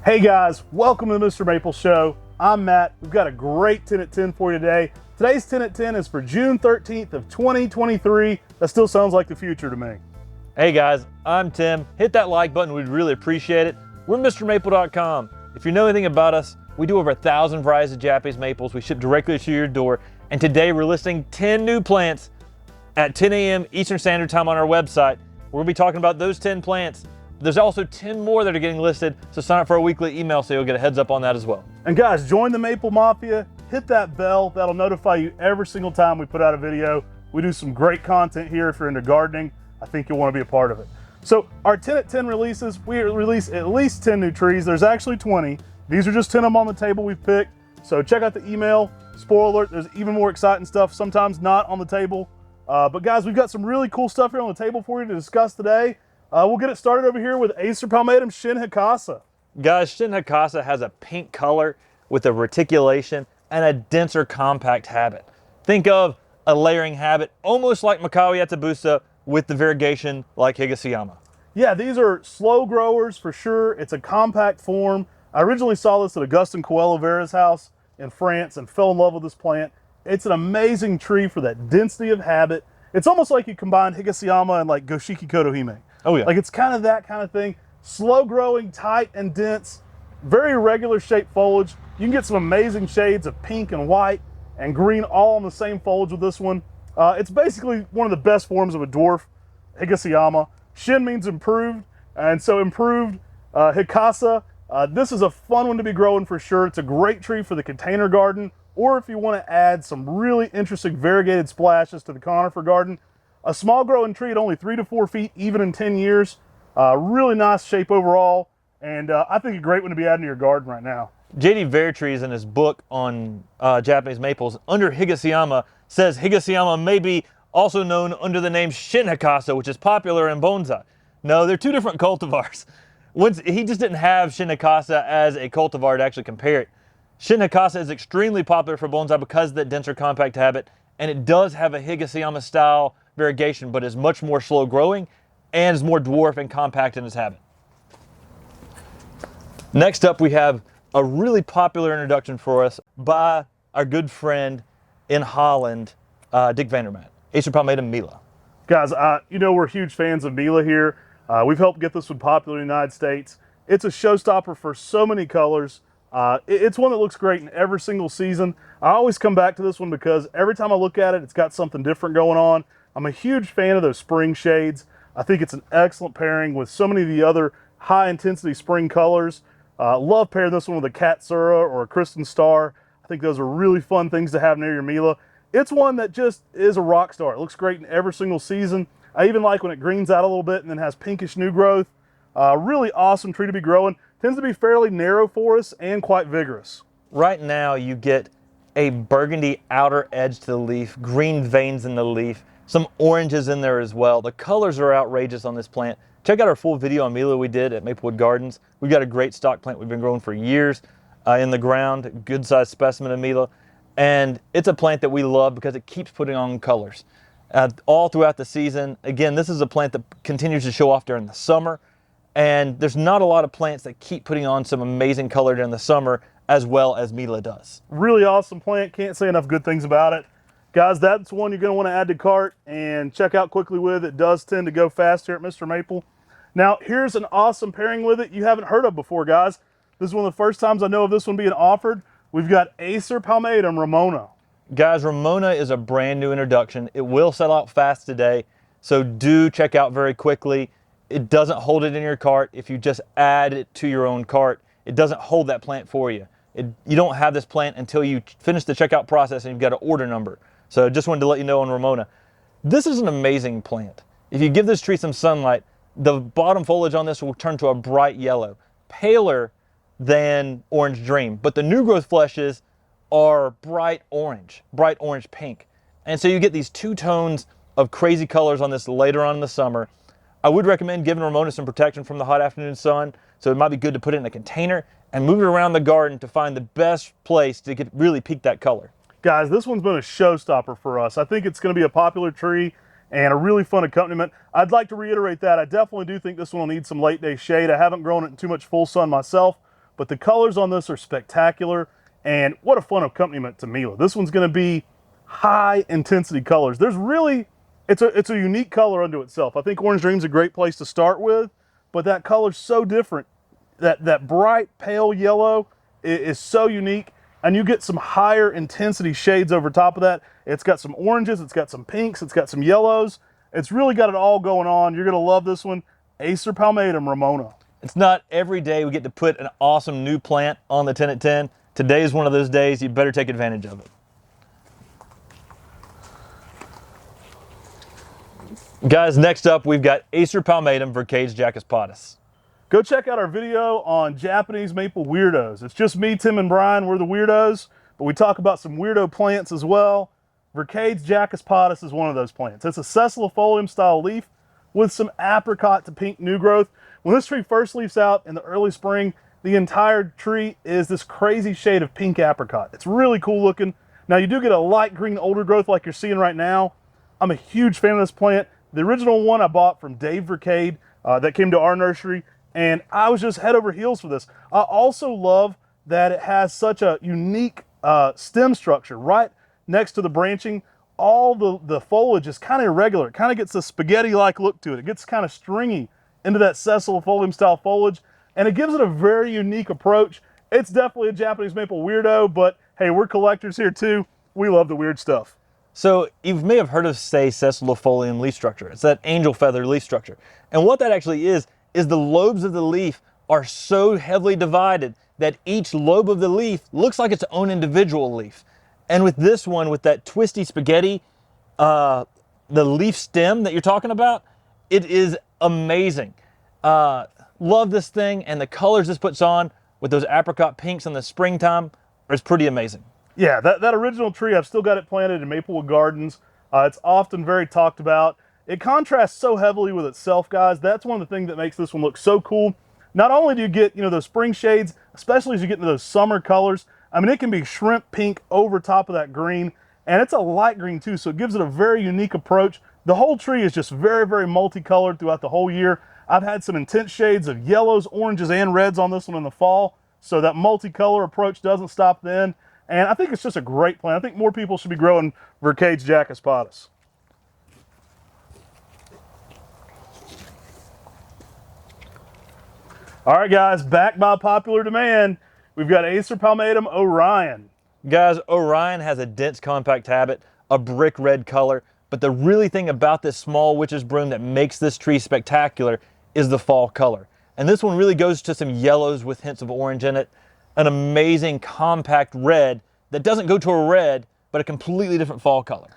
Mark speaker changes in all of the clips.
Speaker 1: Hey guys, welcome to the Mr. Maple Show. I'm Matt. We've got a great 10 at 10 for you today. Today's 10 at 10 is for June 13th of 2023. That still sounds like the future to me.
Speaker 2: Hey guys, I'm Tim. Hit that like button, we'd really appreciate it. We're MrMaple.com. If you know anything about us, we do over 1,000 varieties of Japanese maples. We ship directly to your door. And today we're listing 10 new plants at 10 a.m. Eastern Standard Time on our website. We're gonna be talking about those 10 plants. There's also 10 more that are getting listed, so sign up for our weekly email so you'll get a heads up on that as well.
Speaker 1: And guys, join the Maple Mafia, hit that bell. That'll notify you every single time we put out a video. We do some great content here if you're into gardening. I think you'll want to be a part of it. So our 10 at 10 releases, we release at least 10 new trees. There's actually 20. These are just 10 of them on the table we've picked. So check out the email. Spoiler alert, there's even more exciting stuff, sometimes not on the table. But guys, we've got some really cool stuff here on the table for you to discuss today. We'll get it started over here with Acer palmatum Shinhikasa.
Speaker 2: Guys, Shinhikasa has a pink color with a reticulation and a denser compact habit. Think of a layering habit, almost like Makawi Yatsubusa with the variegation like Higasayama.
Speaker 1: Yeah, these are slow growers for sure. It's a compact form. I originally saw this at Augustin Coelho Vera's house in France and fell in love with this plant. It's an amazing tree for that density of habit. It's almost like you combine Higasayama and like Goshiki Kotohime.
Speaker 2: Oh yeah.
Speaker 1: Like it's kind of that kind of thing. Slow growing, tight and dense, very regular shaped foliage. You can get some amazing shades of pink and white and green all on the same foliage with this one. It's basically one of the best forms of a dwarf Higasayama. Shin means improved, and so improved Hikasa. This is a fun one to be growing for sure. It's a great tree for the container garden, or if you want to add some really interesting variegated splashes to the conifer garden. A small growing tree at only 3 to 4 feet, even in 10 years. Really nice shape overall, and I think a great one to be adding to your garden right now.
Speaker 2: J.D. Vertrees in his book on Japanese maples under Higasayama says Higasayama may be also known under the name Shinhikasa, which is popular in bonsai. No, they're two different cultivars. He just didn't have Shinhikasa as a cultivar to actually compare it. Shinhikasa is extremely popular for bonsai because of that denser compact habit, and it does have a Higasayama style variegation, but is much more slow growing and is more dwarf and compact in its habit. Next up, we have a really popular introduction for us by our good friend in Holland, Dick Vandermaat, Acer palmatum Mila.
Speaker 1: Guys, you know we're huge fans of Mila here. We've helped get this one popular in the United States. It's a showstopper for so many colors. It's one that looks great in every single season. I always come back to this one because every time I look at it, it's got something different going on. I'm a huge fan of those spring shades. I think it's an excellent pairing with so many of the other high intensity spring colors. Love pairing this one with a Catsura or a Kristen Star. I think those are really fun things to have near your Mila. It's one that just is a rock star. It looks great in every single season. I even like when it greens out a little bit and then has pinkish new growth. Really awesome tree to be growing. Tends to be fairly narrow forest and quite vigorous.
Speaker 2: Right now you get a burgundy outer edge to the leaf, green veins in the leaf, some oranges in there as well. The colors are outrageous on this plant. Check out our full video on Mila we did at Maplewood Gardens. We've got a great stock plant we've been growing for years in the ground, good sized specimen of Mila. And it's a plant that we love because it keeps putting on colors all throughout the season. Again, this is a plant that continues to show off during the summer. And there's not a lot of plants that keep putting on some amazing color during the summer as well as Mila does.
Speaker 1: Really awesome plant. Can't say enough good things about it. Guys, that's one you're going to want to add to cart and check out quickly with. It does tend to go fast here at Mr. Maple. Now, here's an awesome pairing with it you haven't heard of before, guys. This is one of the first times I know of this one being offered. We've got Acer palmatum Ramona.
Speaker 2: Guys, Ramona is a brand new introduction. It will sell out fast today, so do check out very quickly. It doesn't hold it in your cart. If you just add it to your own cart, it doesn't hold that plant for you. You don't have this plant until you finish the checkout process and you've got an order number. So just wanted to let you know on Ramona. This is an amazing plant. If you give this tree some sunlight, the bottom foliage on this will turn to a bright yellow, paler than Orange Dream, but the new growth fleshes are bright orange pink. And so you get these two tones of crazy colors on this later on in the summer. I would recommend giving Ramona some protection from the hot afternoon sun, so it might be good to put it in a container and move it around the garden to find the best place to really peak that color.
Speaker 1: Guys, this one's been a showstopper for us. I think it's going to be a popular tree and a really fun accompaniment. I'd like to reiterate that. I definitely do think this one will need some late day shade. I haven't grown it in too much full sun myself, but the colors on this are spectacular, and what a fun accompaniment to Mila. This one's going to be high intensity colors. There's really, it's a unique color unto itself. I think Orange Dream's a great place to start with, but that color's so different. That bright pale yellow is so unique, and you get some higher intensity shades over top of that. It's got some oranges, it's got some pinks, it's got some yellows. It's really got it all going on. You're gonna love this one. Acer palmatum Ramona.
Speaker 2: It's not every day we get to put an awesome new plant on the 10 at 10. Today is one of those days. You better take advantage of it. Guys, next up we've got Acer palmatum Brocades Jacket.
Speaker 1: Go check out our video on Japanese maple weirdos. It's just me, Tim, and Brian. We're the weirdos, but we talk about some weirdo plants as well. Brocades Jacket is one of those plants. It's a sessilifolium style leaf with some apricot to pink new growth. When this tree first leaves out in the early spring, the entire tree is this crazy shade of pink apricot. It's really cool looking. Now you do get a light green older growth like you're seeing right now. I'm a huge fan of this plant. The original one I bought from Dave Brocade that came to our nursery, and I was just head over heels for this. I also love that it has such a unique stem structure right next to the branching. All the foliage is kind of irregular. It kind of gets a spaghetti-like look to it. It gets kind of stringy into that sessilifolium style foliage, and it gives it a very unique approach. It's definitely a Japanese maple weirdo, but hey, we're collectors here too. We love the weird stuff.
Speaker 2: So you may have heard of, say, sessilifolium leaf structure. It's that angel feather leaf structure. And what that actually is the lobes of the leaf are so heavily divided that each lobe of the leaf looks like its own individual leaf. And with this one, with that twisty spaghetti, the leaf stem that you're talking about, it is amazing. Love this thing, and the colors this puts on with those apricot pinks in the springtime is pretty amazing.
Speaker 1: Yeah, that original tree, I've still got it planted in Maplewood Gardens. It's often very talked about. It contrasts so heavily with itself, guys. That's one of the things that makes this one look so cool. Not only do you get, those spring shades, especially as you get into those summer colors. I mean, it can be shrimp pink over top of that green, and it's a light green too, so it gives it a very unique approach. The whole tree is just very, very multicolored throughout the whole year. I've had some intense shades of yellows, oranges, and reds on this one in the fall, so that multicolor approach doesn't stop then. And I think it's just a great plant. I think more people should be growing Brocades Jacket. All right, guys, back by popular demand, we've got Acer palmatum Orion.
Speaker 2: Guys, Orion has a dense compact habit, a brick red color, but the really thing about this small witch's broom that makes this tree spectacular is the fall color. And this one really goes to some yellows with hints of orange in it. An amazing compact red that doesn't go to a red, but a completely different fall color.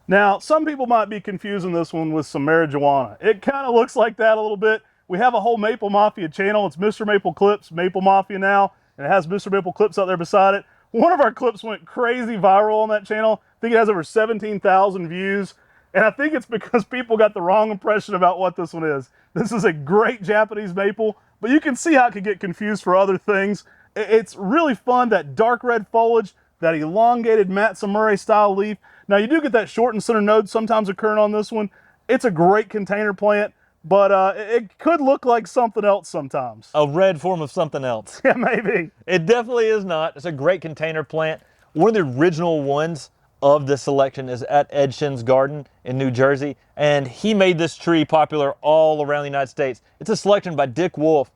Speaker 1: Now, some people might be confusing this one with some marijuana. It kind of looks like that a little bit. We have a whole Maple Mafia channel. It's Mr. Maple Clips, Maple Mafia now, and it has Mr. Maple Clips out there beside it. One of our clips went crazy viral on that channel. I think it has over 17,000 views, and I think it's because people got the wrong impression about what this one is. This is a great Japanese maple, but you can see how it could get confused for other things. It's really fun, that dark red foliage, that elongated Matsumura style leaf. Now you do get that short and center node sometimes occurring on this one. It's a great container plant, but it could look like something else sometimes.
Speaker 2: A red form of something else.
Speaker 1: Yeah, maybe.
Speaker 2: It definitely is not. It's a great container plant. One of the original ones of this selection is at Ed Shin's garden in New Jersey, and he made this tree popular all around the United States. It's a selection by Dick Wolf,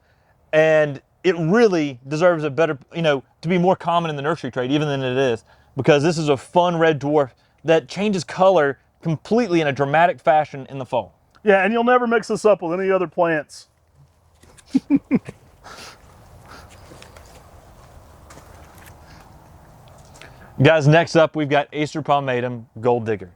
Speaker 2: and it really deserves a better, to be more common in the nursery trade even than it is, because this is a fun red dwarf that changes color completely in a dramatic fashion in the fall.
Speaker 1: Yeah, and you'll never mix this up with any other plants.
Speaker 2: Guys, next up we've got Acer palmatum Gold Digger.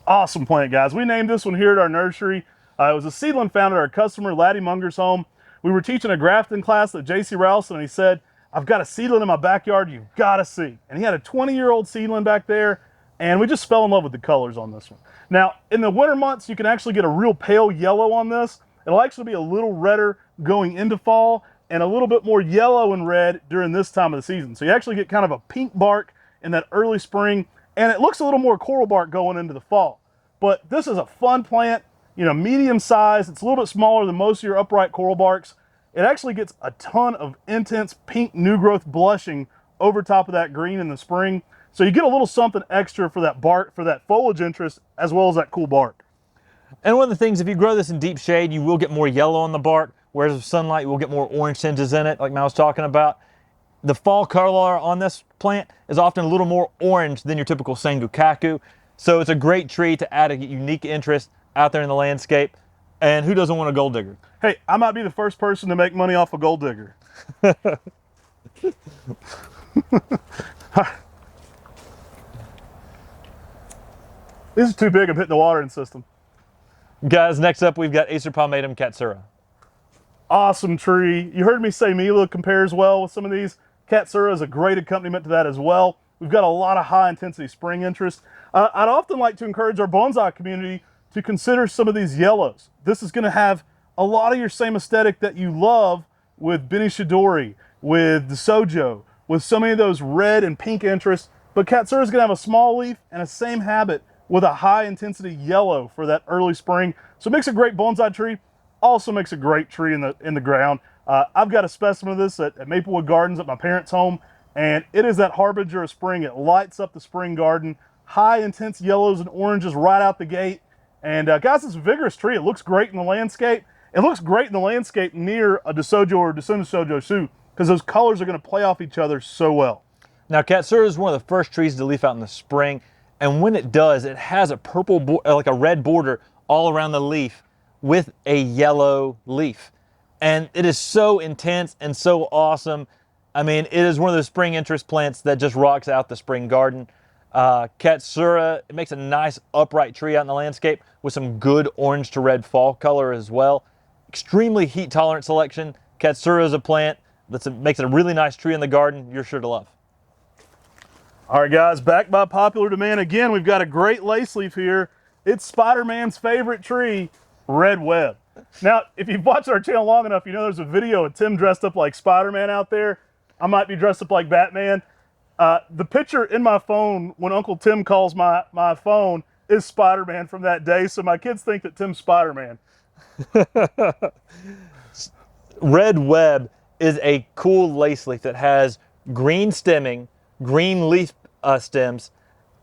Speaker 1: Awesome plant, guys. We named this one here at our nursery. It was a seedling found at our customer Laddie Munger's home. We were teaching a grafting class at J.C. Ralston, and he said, I've got a seedling in my backyard you've got to see. And he had a 20-year-old seedling back there, and we just fell in love with the colors on this one. Now, in the winter months, you can actually get a real pale yellow on this. It'll actually be a little redder going into fall, and a little bit more yellow and red during this time of the season. So you actually get kind of a pink bark in that early spring, and it looks a little more coral bark going into the fall. But this is a fun plant, medium size. It's a little bit smaller than most of your upright coral barks. it actually gets a ton of intense pink new growth blushing over top of that green in the spring. So you get a little something extra for that bark, for that foliage interest, as well as that cool bark.
Speaker 2: And one of the things, if you grow this in deep shade, you will get more yellow on the bark, whereas with sunlight, you will get more orange tinges in it, like Mal was talking about. The fall color on this plant is often a little more orange than your typical Sengokaku. So it's a great tree to add a unique interest out there in the landscape. And who doesn't want a gold digger?
Speaker 1: Hey, I might be the first person to make money off a gold digger. This is too big, I'm hitting the watering system.
Speaker 2: Guys, next up we've got Acer palmatum Catsura.
Speaker 1: Awesome tree. You heard me say Mila compares well with some of these. Catsura is a great accompaniment to that as well. We've got a lot of high intensity spring interest. I'd often like to encourage our bonsai community to consider some of these yellows. This is going to have a lot of your same aesthetic that you love with Benishidori, with the Sojo, with so many of those red and pink interests. But Catsura is going to have a small leaf and a same habit with a high intensity yellow for that early spring. So it makes a great bonsai tree. Also makes a great tree in the ground. I've got a specimen of this at Maplewood Gardens at my parents' home, and it is that harbinger of spring. It lights up the spring garden. High intense yellows and oranges right out the gate. And guys, it's a vigorous tree. It looks great in the landscape. It looks great in the landscape near a Desojo or Desuna Sojo Su, because those colors are going to play off each other so well.
Speaker 2: Now, Catsura is one of the first trees to leaf out in the spring, and when it does, it has a purple, like a red border all around the leaf with a yellow leaf. And it is so intense and so awesome. I mean, it is one of those spring interest plants that just rocks out the spring garden. Catsura, it makes a nice upright tree out in the landscape with some good orange to red fall color as well. Extremely heat tolerant selection. Catsura is a plant that makes it a really nice tree in the garden you're sure to love.
Speaker 1: All right, guys, back by popular demand again. We've got a great lace leaf here. It's Spider-Man's favorite tree, Redwood. Now, if you've watched our channel long enough, you know there's a video of Tim dressed up like Spider-Man out there. I might be dressed up like Batman. The picture in my phone when Uncle Tim calls my phone is Spider-Man from that day, so my kids think that Tim's Spider-Man.
Speaker 2: Red web is a cool lace leaf that has green stemming, green leaf stems,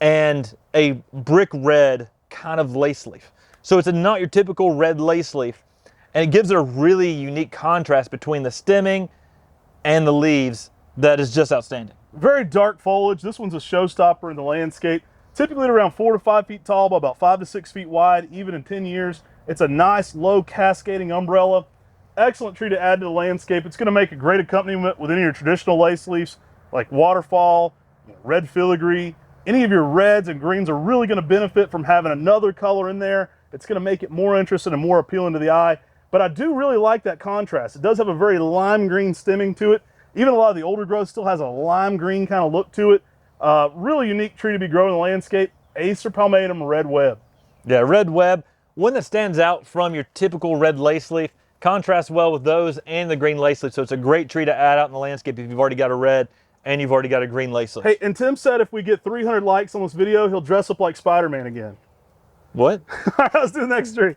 Speaker 2: and a brick red kind of lace leaf. So it's not your typical red lace leaf, and it gives it a really unique contrast between the stemming and the leaves that is just outstanding.
Speaker 1: Very dark foliage. This one's a showstopper in the landscape. Typically at around 4 to 5 feet tall, by about 5 to 6 feet wide, even in 10 years. It's a nice, low, cascading umbrella. Excellent tree to add to the landscape. It's going to make a great accompaniment with any of your traditional lace leaves, like waterfall, red filigree. Any of your reds and greens are really going to benefit from having another color in there. It's going to make it more interesting and more appealing to the eye. But I do really like that contrast. It does have a very lime green stemming to it. Even a lot of the older growth still has a lime green kind of look to it. Really unique tree to be growing in the landscape. Acer palmatum red web.
Speaker 2: Yeah, red web, one that stands out from your typical red lace leaf, contrasts well with those and the green lace leaf. So it's a great tree to add out in the landscape if you've already got a red and you've already got a green lace leaf.
Speaker 1: Hey, and Tim said if we get 300 likes on this video, he'll dress up like Spider-Man again.
Speaker 2: What?
Speaker 1: All right, let's do the next tree.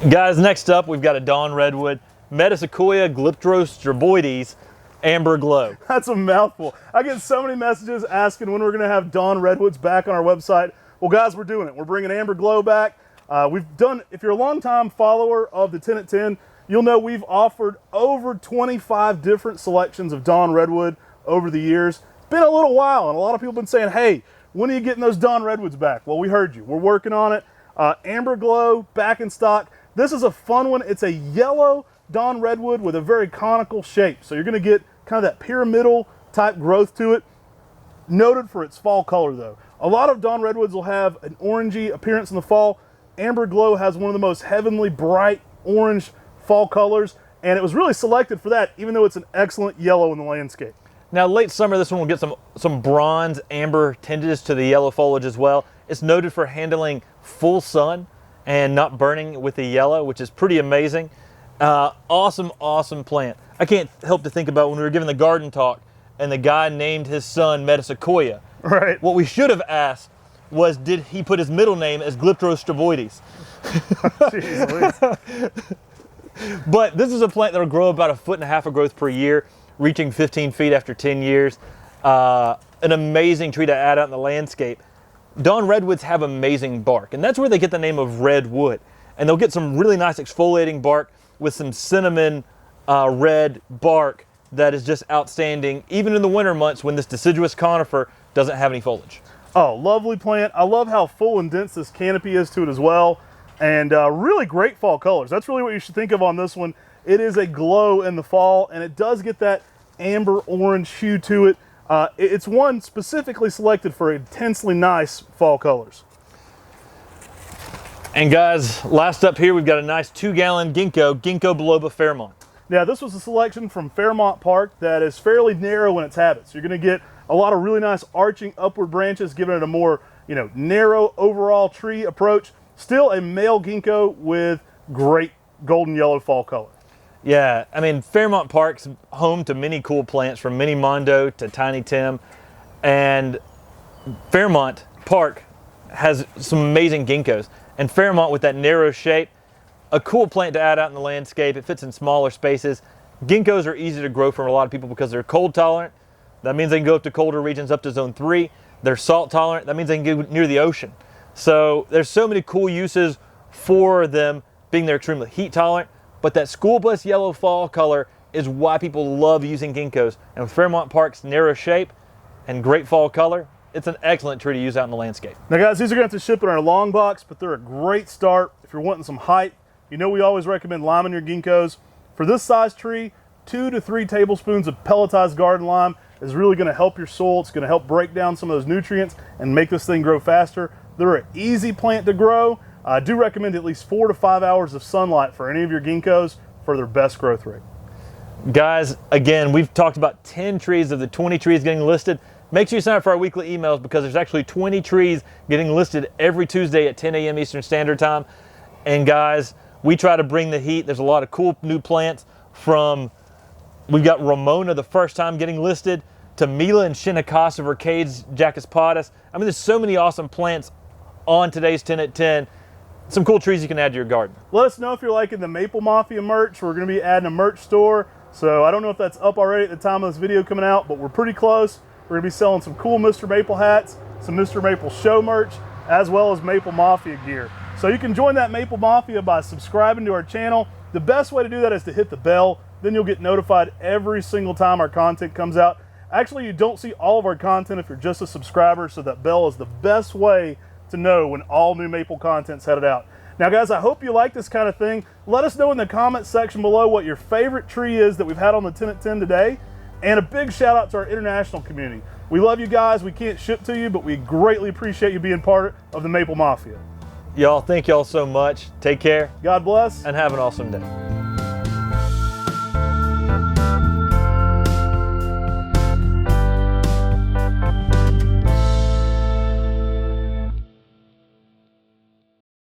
Speaker 2: Guys, next up we've got a Dawn Redwood, Metasequoia glyptostroboides amber glow.
Speaker 1: That's a mouthful. I get so many messages asking when we're going to have Dawn Redwoods back on our website. Well, guys, we're doing it. We're bringing amber glow back. If you're a longtime follower of the 10 at 10, you'll know we've offered over 25 different selections of Dawn Redwood over the years. It's been a little while, and a lot of people have been saying, hey, when are you getting those Dawn Redwoods back? Well, we heard you. We're working on it. Amber glow, back in stock. This is a fun one. It's a yellow Dawn Redwood with a very conical shape. So you're going to get kind of that pyramidal type growth to it. Noted for its fall color, though. A lot of Dawn Redwoods will have an orangey appearance in the fall. Amber glow has one of the most heavenly bright orange fall colors, and it was really selected for that, even though it's an excellent yellow in the landscape.
Speaker 2: Now, late summer, this one will get some bronze amber tinges to the yellow foliage as well. It's noted for handling full sun and not burning with the yellow, which is pretty amazing. Awesome, awesome plant. I can't help to think about when we were giving the garden talk and the guy named his son Metasequoia.
Speaker 1: Right.
Speaker 2: What we should have asked was, did he put his middle name as Glyptostroboides?
Speaker 1: Jeez Louise.
Speaker 2: But this is a plant that'll grow about 1.5 foot of growth per year, reaching 15 feet after 10 years. An amazing tree to add out in the landscape. Dawn redwoods have amazing bark, and that's where they get the name of redwood. And they'll get some really nice exfoliating bark with some cinnamon red bark that is just outstanding, even in the winter months when this deciduous conifer doesn't have any foliage.
Speaker 1: Oh, lovely plant. I love how full and dense this canopy is to it as well. And really great fall colors. That's really what you should think of on this one. It is a glow in the fall, and it does get that amber orange hue to it. It's one specifically selected for intensely nice fall colors.
Speaker 2: And guys, last up here, we've got a nice 2-gallon Ginkgo biloba Fairmont.
Speaker 1: Now, this was a selection from Fairmont Park that is fairly narrow in its habits. You're going to get a lot of really nice arching upward branches, giving it a more, narrow overall tree approach. Still a male Ginkgo with great golden yellow fall color.
Speaker 2: Yeah, I mean, Fairmont Park's home to many cool plants, from Mini Mondo to Tiny Tim. And Fairmont Park has some amazing Ginkgos. And Fairmont, with that narrow shape, a cool plant to add out in the landscape. It fits in smaller spaces. Ginkgos are easy to grow for a lot of people because they're cold tolerant. That means they can go up to colder regions, up to zone 3. They're salt tolerant. That means they can go near the ocean. So there's so many cool uses for them, being they're extremely heat tolerant. But that school bus yellow fall color is why people love using Ginkgos. And with Fairmont Park's narrow shape and great fall color, it's an excellent tree to use out in the landscape.
Speaker 1: Now guys, these are going to have to ship in our long box, but they're a great start if you're wanting some height. We always recommend liming your Ginkgos. For this size tree, 2 to 3 tablespoons of pelletized garden lime is really going to help your soil. It's going to help break down some of those nutrients and make this thing grow faster. They're an easy plant to grow. I do recommend at least 4 to 5 hours of sunlight for any of your Ginkgos for their best growth rate.
Speaker 2: Guys, again, we've talked about 10 trees of the 20 trees getting listed. Make sure you sign up for our weekly emails, because there's actually 20 trees getting listed every Tuesday at 10 a.m. Eastern Standard Time. And guys, we try to bring the heat. There's a lot of cool new plants we've got Ramona the first time getting listed, to Mila and Shinhikasa Brocades Jacket. I mean, there's so many awesome plants on today's 10 at 10. Some cool trees you can add to your garden.
Speaker 1: Let us know if you're liking the Maple Mafia merch. We're going to be adding a merch store. So I don't know if that's up already at the time of this video coming out, but we're pretty close. We're going to be selling some cool Mr. Maple hats, some Mr. Maple show merch, as well as Maple Mafia gear. So you can join that Maple Mafia by subscribing to our channel. The best way to do that is to hit the bell. Then you'll get notified every single time our content comes out. Actually, you don't see all of our content if you're just a subscriber, so that bell is the best way to know when all new Maple content's headed out. Now guys, I hope you like this kind of thing. Let us know in the comment section below what your favorite tree is that we've had on the 10 at 10 today. And a big shout out to our international community. We love you guys. We can't ship to you, but we greatly appreciate you being part of the Maple Mafia.
Speaker 2: Y'all, thank y'all so much. Take care.
Speaker 1: God bless.
Speaker 2: And have an awesome day.